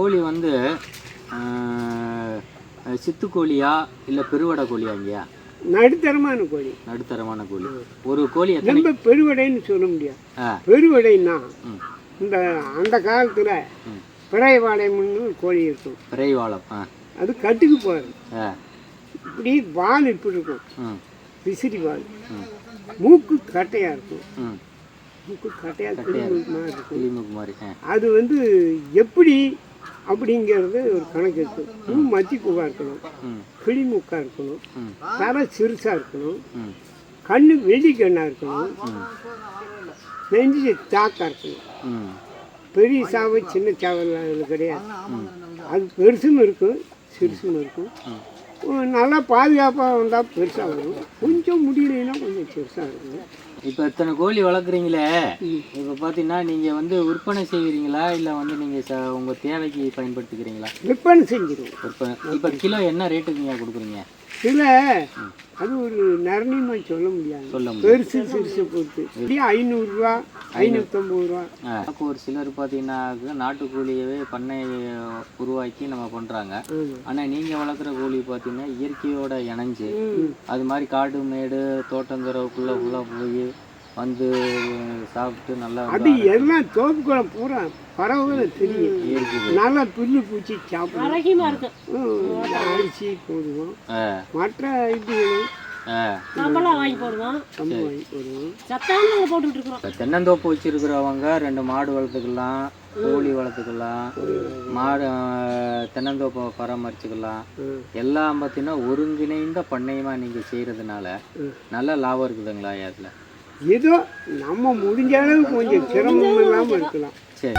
கோழி வந்து சித்துக்கோழியா இல்லை பெருவடை கோழியா ஐயா? நடுத்தரமான கோழி. நடுத்தரமான கோழி. ஒரு கோழி ரொம்ப பெருவடைன்னு சொல்ல முடியாது. பெருவடைன்னா இந்த அந்த காலத்தில் பிறைவாளையம்னு கோழி இருக்கும். பிறைவாளம். அது கட்டுக்கு போகிறது. இப்படி வால் இப்படி இருக்கும், விசிறி வால். மூக்கு கட்டையாக இருக்கும். மூக்கு கட்டையாக கிளிமூக்கு மாதிரி இருக்கும். அது வந்து எப்படி அப்படிங்கிறது ஒரு கணக்கு இருக்குது. மத்தி பூவாக இருக்கணும், கிளிமூக்காக இருக்கணும், தலை சிறுசாக இருக்கணும், கண்ணு வெள்ளி கண்ணாக இருக்கணும், நெஞ்சு தாக்காக இருக்கணும். பெரிய சாவை சின்ன சாவெல்லாம் அது கிடையாது. அது பெருசும் இருக்கும் சிறுசும் இருக்கும். நல்லா பாதுகாப்பாக வந்தால் பெருசாக வரும், கொஞ்சம் முடியலைன்னா கொஞ்சம் பெருசாக இருக்கும். இப்போ இத்தனை கோழி வளர்க்குறீங்களே, இப்போ பார்த்தீங்கன்னா நீங்கள் வந்து விற்பனை செய்கிறீங்களா இல்லை வந்து நீங்கள் உங்கள் தேவைக்கு பயன்படுத்திக்கிறீங்களா? விற்பனை செஞ்சிடுவோம். விற்பனை. இப்போ கிலோ என்ன ரேட்டுக்கு நீங்கள் கொடுக்குறீங்க? கிலோ அது ஒரு நிர்ணயமாக சொல்ல முடியாது. பெருசு சிறுசு பொறுத்து இப்படியும் 500 ரூபா 550 ரூபா. ஒரு சிலர் பார்த்தீங்கன்னா நாட்டுக்கோழியவே பண்ணை உருவாக்கி நம்ம பண்ணுறாங்க. ஆனால் நீங்கள் வளர்க்குற கோழி பார்த்தீங்கன்னா இயற்கையோட இணைஞ்சு அது மாதிரி காடு மேடு தோட்டந்தரவுக்குள்ளே ஃபுல்லாக போய் வந்து சாப்பிட்டு நல்லா அது எல்லாம் தோப்புக்குள்ள பூரா பறவை தெரியும். நல்லா புல்லு பூச்சி சாப்பிடும். அரிசி போடுவோம், மற்ற இதுகளும் வாங்கி போடுவோம். தென்னந்தோப்பு வச்சிருக்கிறவங்க 2 மாடு வளர்த்துக்கலாம், கோழி வளர்த்துக்கலாம், மாடு தென்னந்தோப்பை பராமரிச்சுக்கலாம். எல்லாம் பார்த்தீங்கன்னா ஒருங்கிணைந்த பண்ணையமாக நீங்கள் செய்கிறதுனால நல்ல லாபம் இருக்குதுங்களா? அதில் ஏதோ நம்ம முடிஞ்ச அளவுக்கு கொஞ்சம் சிரமம் இல்லாமல் இருக்கலாம். சரி.